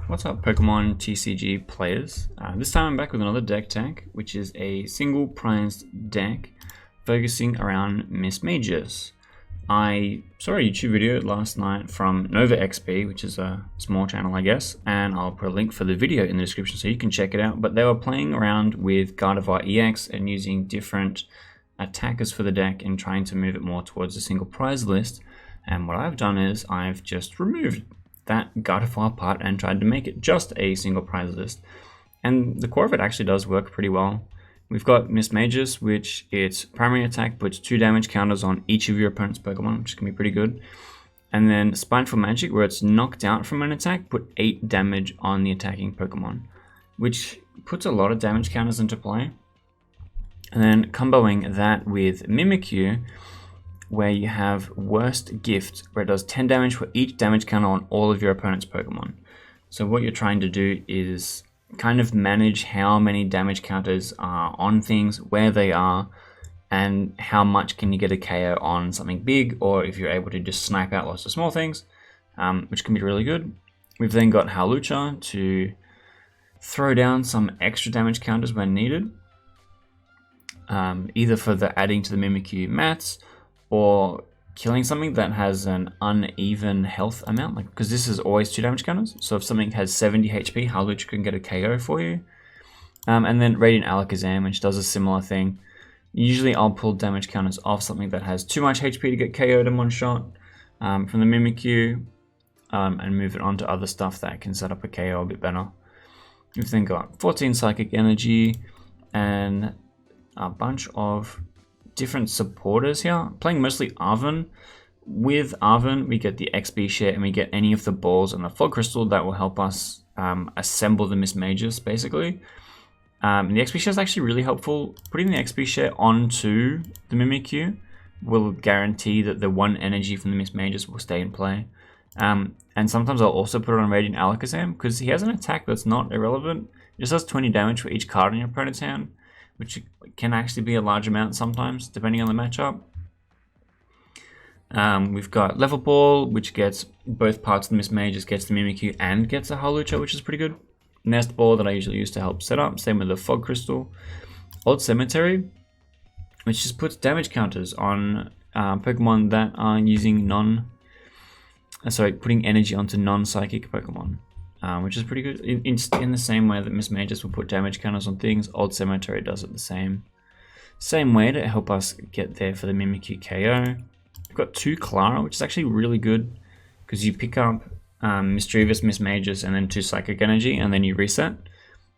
What's up, Pokemon TCG players? This time I'm back with another deck tech, which is a single prized deck focusing around Mismagius. I saw a YouTube video last night from Nova XP, which is a small channel, I guess, and I'll put a link for the video in the description so you can check it out. But they were playing around with Gardevoir EX and using different attackers for the deck and trying to move it more towards a single prize list. And what I've done is I've just removed that Gardevoir part and tried to make it just a single prize list. And the core of it actually does work pretty well. We've got Mismagius, which its primary attack puts 2 damage counters on each of your opponent's Pokemon, which can be pretty good. And then Spiteful Magic, where it's knocked out from an attack, put 8 damage on the attacking Pokemon, which puts a lot of damage counters into play. And then comboing that with Mimikyu, where you have Worst Gift, where it does 10 damage for each damage counter on all of your opponent's Pokemon. So what you're trying to do is kind of manage how many damage counters are on things, where they are, and how much can you get a KO on something big, or if you're able to just snipe out lots of small things, which can be really good. We've then got Hawlucha to throw down some extra damage counters when needed, either for the adding to the Mimikyu mats, or killing something that has an uneven health amount, like because this is always 2 damage counters. So if something has 70 HP, Hawlucha can get a KO for you. And then Radiant Alakazam, which does a similar thing. Usually I'll pull damage counters off something that has too much HP to get KO'd in one shot from the Mimikyu, and move it onto other stuff that can set up a KO a bit better. We've then got 14 Psychic Energy and a bunch of different supporters here. Playing mostly Arven. With Arven, we get the XP share and we get any of the balls and the Fog Crystal that will help us assemble the Mismagius, basically. The XP share is actually really helpful. Putting the XP share onto the Mimikyu will guarantee that the 1 energy from the Mismagius will stay in play. And sometimes I'll also put it on Radiant Alakazam because he has an attack that's not irrelevant. It just does 20 damage for each card in your opponent's hand, which can actually be a large amount sometimes, depending on the matchup. We've got Level Ball, which gets both parts of the Mismagius, gets the Mimikyu, and gets the Hawlucha, which is pretty good. Nest Ball that I usually use to help set up, same with the Fog Crystal. Old Cemetery, which just puts damage counters on Pokemon that are using putting energy onto non-psychic Pokemon. Which is pretty good. In the same way that Mismagius will put damage counters on things, Old Cemetery does it the same way to help us get there for the Mimikyu KO. We've got 2 Clara, which is actually really good because you pick up Mischievous, Mismagius, and then 2 Psychic Energy, and then you reset.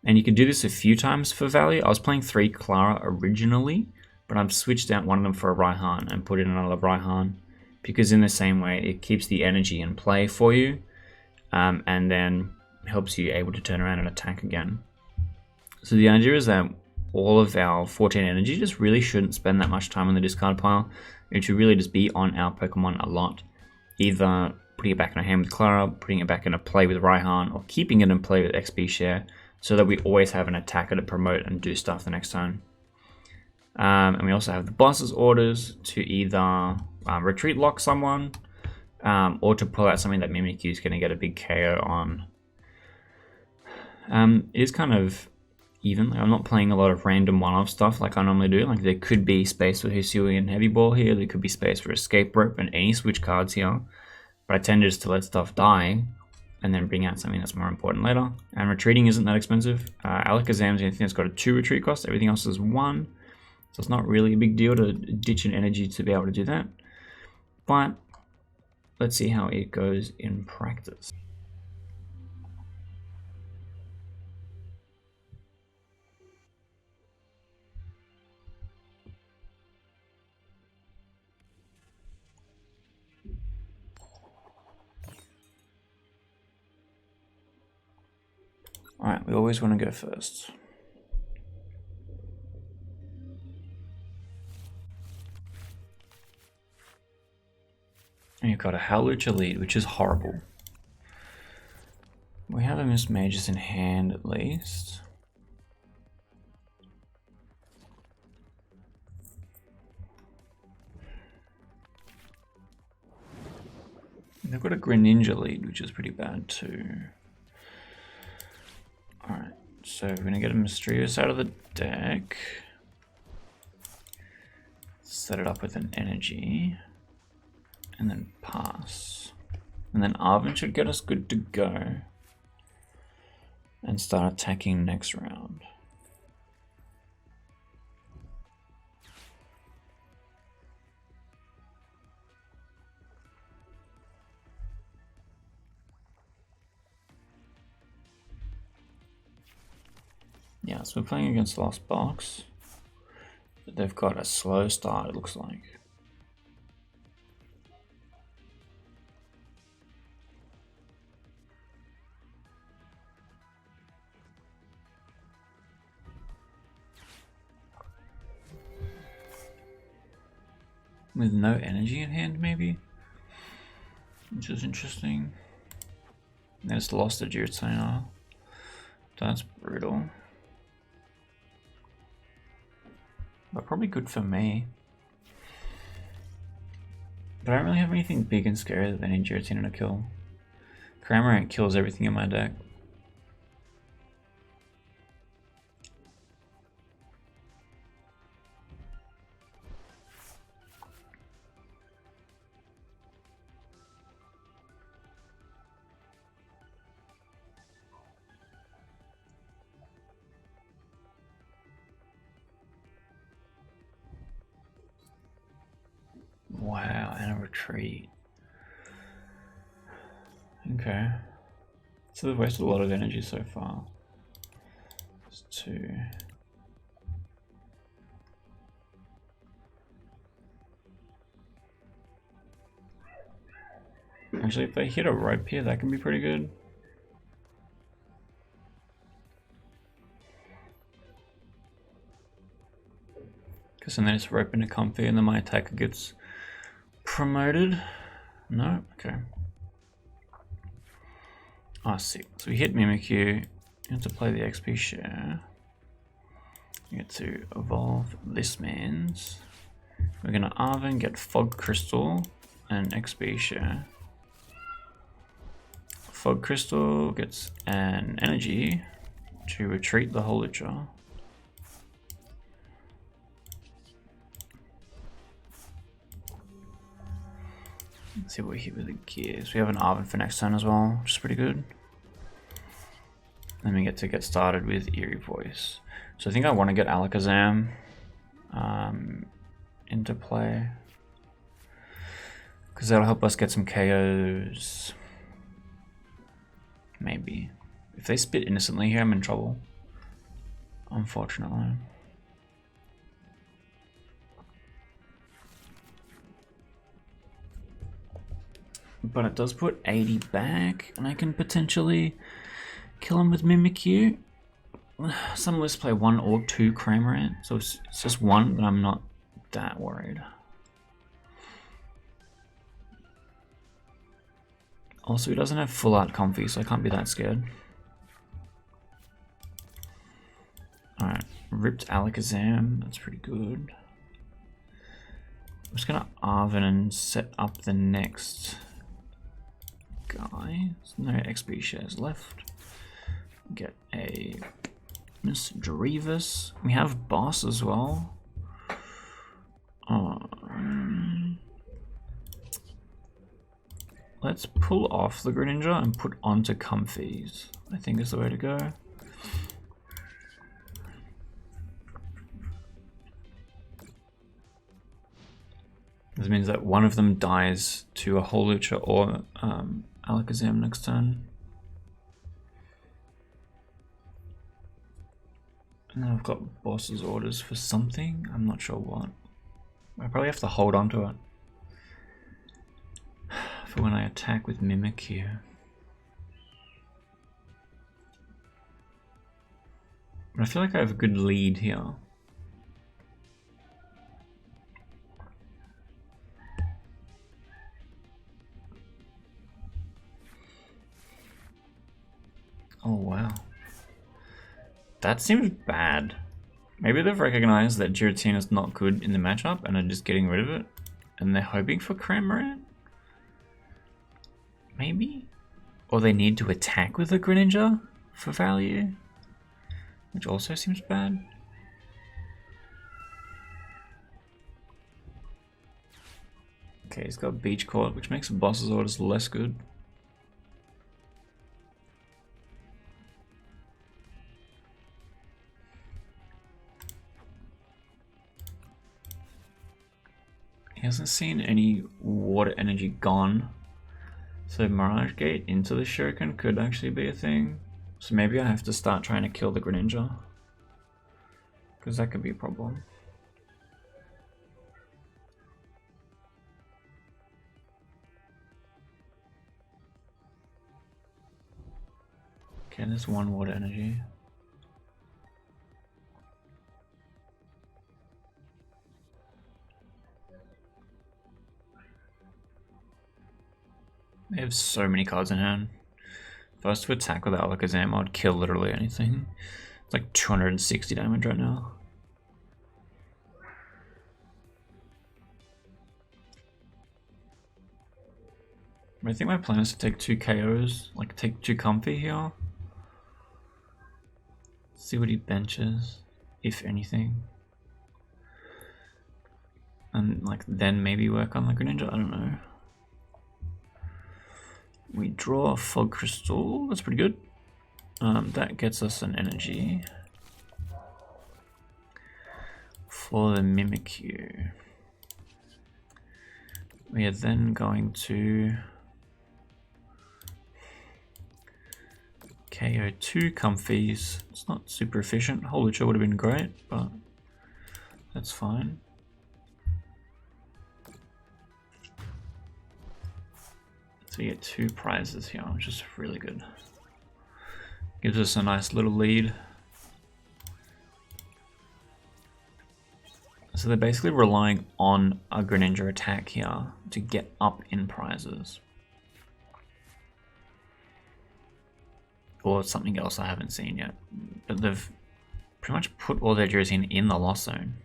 And you can do this a few times for value. I was playing 3 Clara originally, but I've switched out one of them for a Raihan and put in another Raihan because in the same way it keeps the energy in play for you. And then helps you able to turn around and attack again. So the idea is that all of our 14 energy just really shouldn't spend that much time on the discard pile. It should really just be on our Pokemon a lot. Either putting it back in our hand with Clara, putting it back into play with Raihan, or keeping it in play with XP share, so that we always have an attacker to promote and do stuff the next time. And we also have the boss's orders to either retreat lock someone, or to pull out something that Mimikyu is going to get a big KO on. It is kind of even. Like, I'm not playing a lot of random one-off stuff like I normally do. Like there could be space for Hisui and Heavy Ball here. There could be space for Escape Rope and any switch cards here. But I tend just to let stuff die and then bring out something that's more important later. And retreating isn't that expensive. Alakazam is the only thing that's got a 2 retreat cost. Everything else is 1. So it's not really a big deal to ditch an energy to be able to do that. But let's see how it goes in practice. Alright, we always want to go first. And you've got a Hawlucha lead, which is horrible. We have a Mismagius in hand at least. They've got a Greninja lead, which is pretty bad too. So we're gonna get a Mysterious out of the deck. Set it up with an energy. And then pass. And then Arven should get us good to go. And start attacking next round. Yeah, so we're playing against Lost Box. But they've got a slow start, it looks like. With no energy in hand, maybe? Which is interesting. They just lost a Giratina. That's brutal. But probably good for me. But I don't really have anything big and scary that they need Giratina to kill. Cramorant kills everything in my deck. Wow, and a retreat. Okay. So they've wasted a lot of energy so far. It's 2. Actually, if they hit a rope here, that can be pretty good. Because then they just rope into Comfy and then my attacker gets promoted. No? Okay. Ah, sick. So we hit Mimikyu. You have to play the XP share. You get to evolve this man's. We're gonna Arven, get Fog Crystal and XP share. Fog Crystal gets an energy to retreat the Holucha. Let's see what we hit with the gears. We have an Arven for next turn as well, which is pretty good. Then we get to get started with Eerie Voice. So I think I want to get Alakazam into play. Because that'll help us get some KOs. Maybe. If they spit innocently here, I'm in trouble. Unfortunately. But it does put 80 back, and I can potentially kill him with Mimikyu. Some lists play 1 or 2 Cramorant, so it's just 1, but I'm not that worried. Also, he doesn't have full out Comfy, so I can't be that scared. Alright, ripped Alakazam, that's pretty good. I'm just gonna Arven and set up the next guy. There's no XP shares left. Get a Miss Drevis. We have Boss as well. Let's pull off the Greninja and put onto Comfies. I think is the way to go. This means that one of them dies to a Holucha or Alakazam next turn. And then I've got boss's orders for something. I'm not sure what. I probably have to hold on to it for when I attack with Mimikyu. But I feel like I have a good lead here. Oh wow. That seems bad. Maybe they've recognized that Giratina is not good in the matchup and are just getting rid of it. And they're hoping for Cramorant? Maybe? Or they need to attack with a Greninja for value? which also seems bad. Okay, he's got Beach Court, which makes the boss's orders less good. He hasn't seen any water energy gone. So Mirage Gate into the Shuriken could actually be a thing. So maybe I have to start trying to kill the Greninja, because that could be a problem. Okay, there's one water energy. They have so many cards in hand. If I was to attack with Alakazam, I'd kill literally anything. It's like 260 damage right now. I think my plan is to take 2 KOs, like take 2 Comfy here. See what he benches, if anything. And like then maybe work on the Greninja, I don't know. We draw a Fog Crystal, that's pretty good. That gets us an energy for the Mimikyu. We are then going to KO 2 Comfies. It's not super efficient. Holucha would have been great, but that's fine. So we get 2 prizes here, which is really good. Gives us a nice little lead. So they're basically relying on a Greninja attack here to get up in prizes. Or something else I haven't seen yet. But they've pretty much put all their Jersey in the loss zone.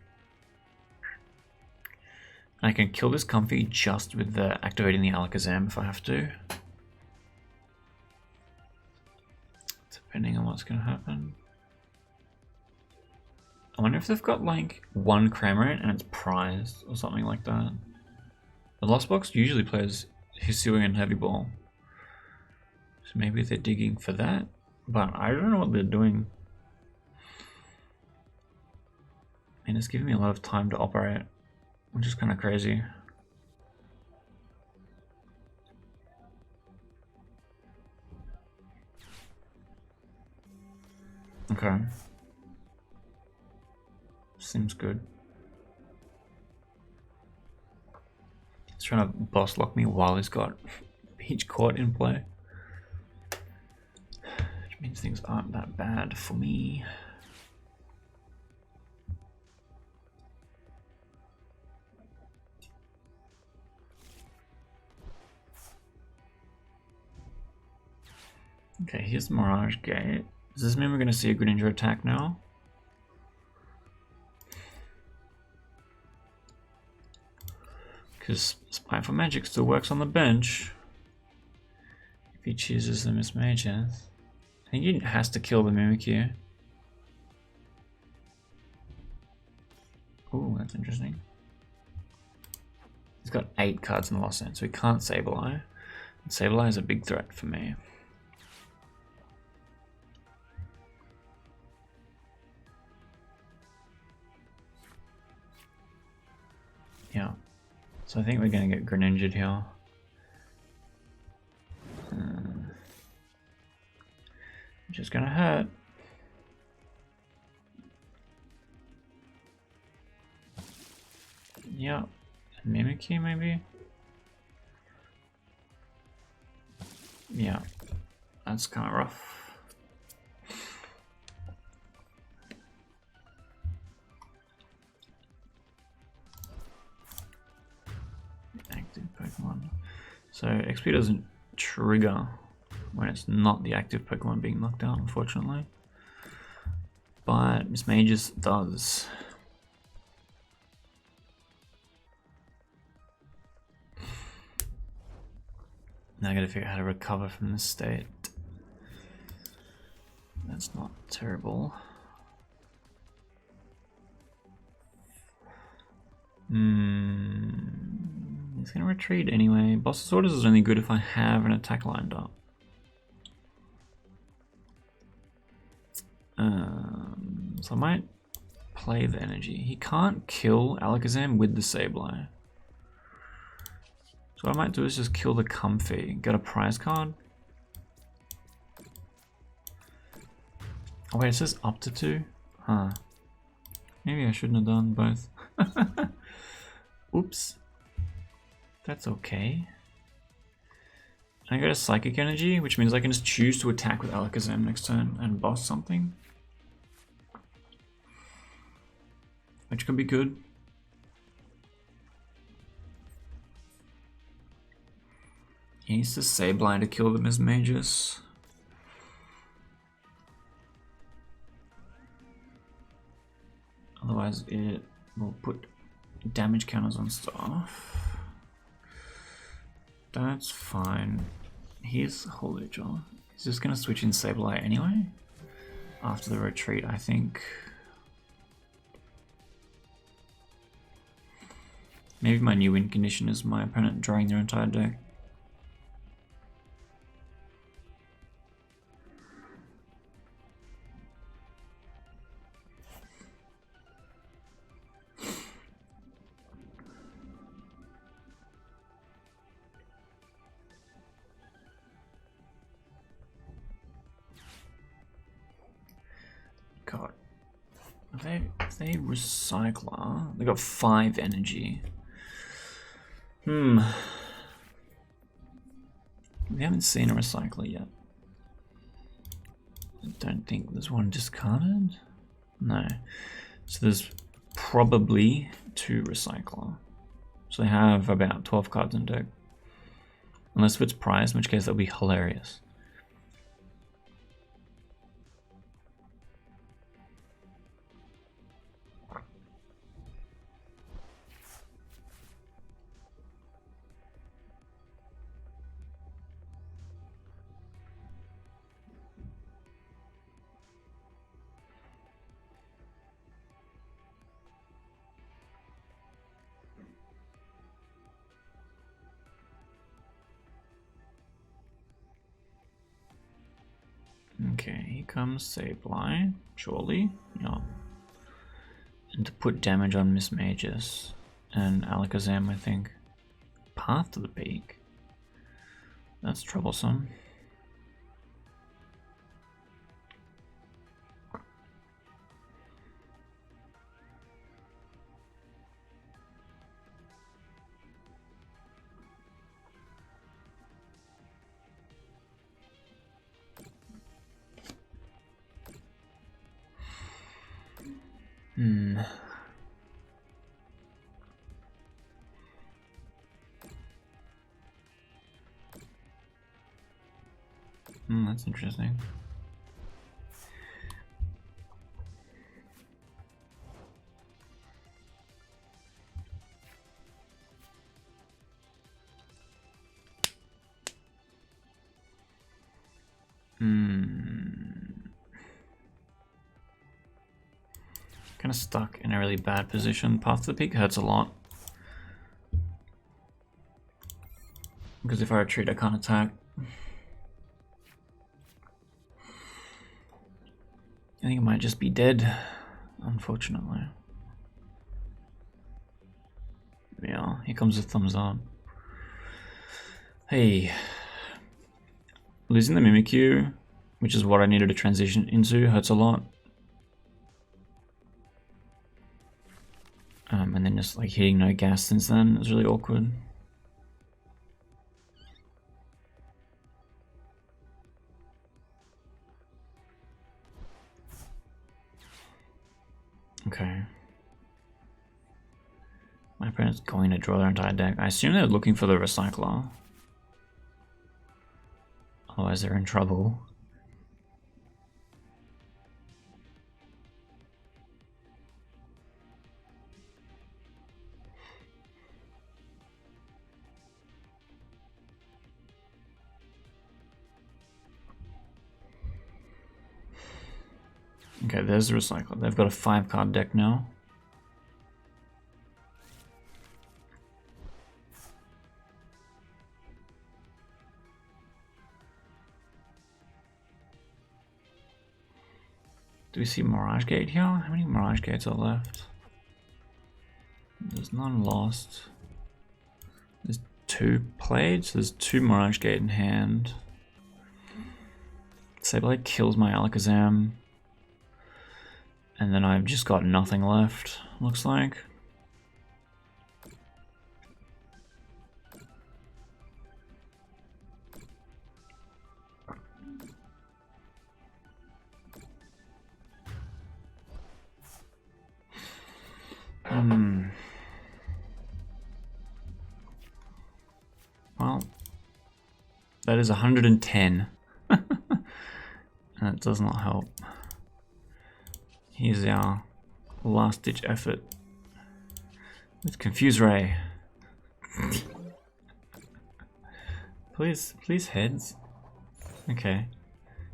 I can kill this Comfy just with the activating the Alakazam if I have to. Depending on what's going to happen. I wonder if they've got like 1 Cramorant and it's prized or something like that. The Lost Box usually plays Hisuian and Heavy Ball. So maybe they're digging for that. But I don't know what they're doing. And it's giving me a lot of time to operate, which is kind of crazy. Okay. Seems good. He's trying to boss lock me while he's got Beach Court in play. Which means things aren't that bad for me. Okay, here's Mirage Gate. Does this mean we're going to see a Greninja attack now? Because Spiteful Magic still works on the bench. If he chooses the Miss Mages. I think he has to kill the Mimikyu. Ooh, that's interesting. He's got 8 cards in the Lost Zone, so he can't Sableye. And Sableye is a big threat for me. Yeah. So I think we're going to get Greninja'd here. Which is going to hurt. Yeah. Mimikyu maybe? Yeah. That's kind of rough. Active Pokemon. So XP doesn't trigger when it's not the active Pokemon being knocked out, unfortunately. But Miss Mages does. Now I gotta figure out how to recover from this state. That's not terrible. He's gonna retreat anyway. Boss's Orders is only good if I have an attack lined up. So I might play the energy. He can't kill Alakazam with the Sableye. So what I might do is just kill the Comfy, get a prize card. Oh wait, it says up to 2? Huh. Maybe I shouldn't have done both. Oops. That's okay. I got a Psychic Energy, which means I can just choose to attack with Alakazam next turn and boss something. Which could be good. He needs to Sableye to kill the Mismagius. Otherwise it will put damage counters on stuff. That's fine. Here's Holy Jaw. He's just gonna switch in Sableye anyway. After the retreat, I think. Maybe my new win condition is my opponent drawing their entire deck. God. If they recycler, they got 5 energy. We haven't seen a recycler yet. I don't think there's one discarded. No. So there's probably 2 recycler. So they have about 12 cards in deck. Unless it's prize, in which case that would be hilarious. Okay, here comes Sableye, surely. Yeah. And to put damage on Mismagius and Alakazam, I think. Path to the Peak. That's troublesome. That's interesting. Kind of stuck in a really bad position. Path to the Peak hurts a lot. Because if I retreat, I can't attack. I think it might just be dead, unfortunately. Yeah, here comes the thumbs up. Hey. Losing the Mimikyu, which is what I needed to transition into, hurts a lot. And then just like hitting no gas since then is really awkward. Okay. My opponent's going to draw their entire deck. I assume they're looking for the recycler. Otherwise they're in trouble. Okay, there's the recycler. They've got a 5-card deck now. Do we see Mirage Gate here? How many Mirage Gates are left? There's none lost. There's 2 played, so there's 2 Mirage Gate in hand. Sableye kills my Alakazam. And then I've just got nothing left, looks like. Well, that is 110. That does not help. Here's our last ditch effort with Confuse Ray. Please heads. Okay.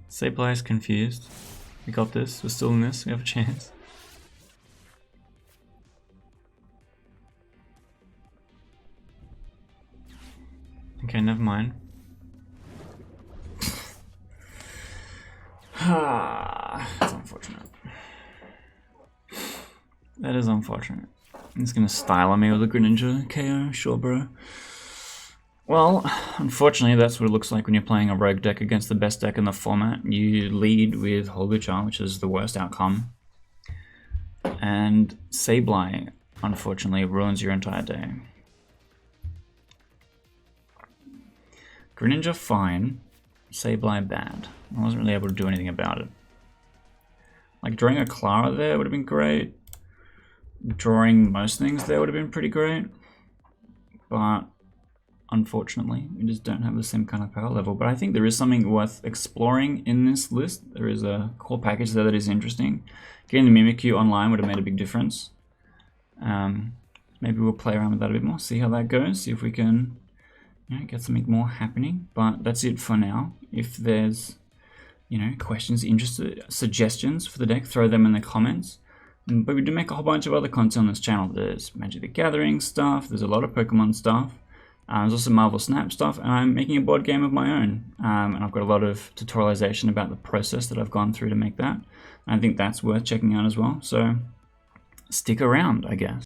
Sableye is confused. We got this. We're still in this. We have a chance. Okay, never mind. That's unfortunate. That is unfortunate. He's gonna style me with a Greninja KO, sure bro. Well, unfortunately that's what it looks like when you're playing a rogue deck against the best deck in the format. You lead with Holguchar, which is the worst outcome. And Sableye, unfortunately, ruins your entire day. Greninja fine, Sableye bad. I wasn't really able to do anything about it. Like drawing a Clara there would have been great. Drawing most things there would have been pretty great. But unfortunately, we just don't have the same kind of power level. But I think there is something worth exploring in this list. There is a core package there that is interesting. Getting the Mimikyu online would have made a big difference. Maybe we'll play around with that a bit more, see how that goes, see if we can get something more happening. But that's it for now. If there's questions, interested, suggestions for the deck, throw them in the comments. But we do make a whole bunch of other content on this channel. There's Magic the Gathering stuff, there's a lot of Pokemon stuff, there's also Marvel Snap stuff, and I'm making a board game of my own. And I've got a lot of tutorialization about the process that I've gone through to make that. And I think that's worth checking out as well. So stick around, I guess.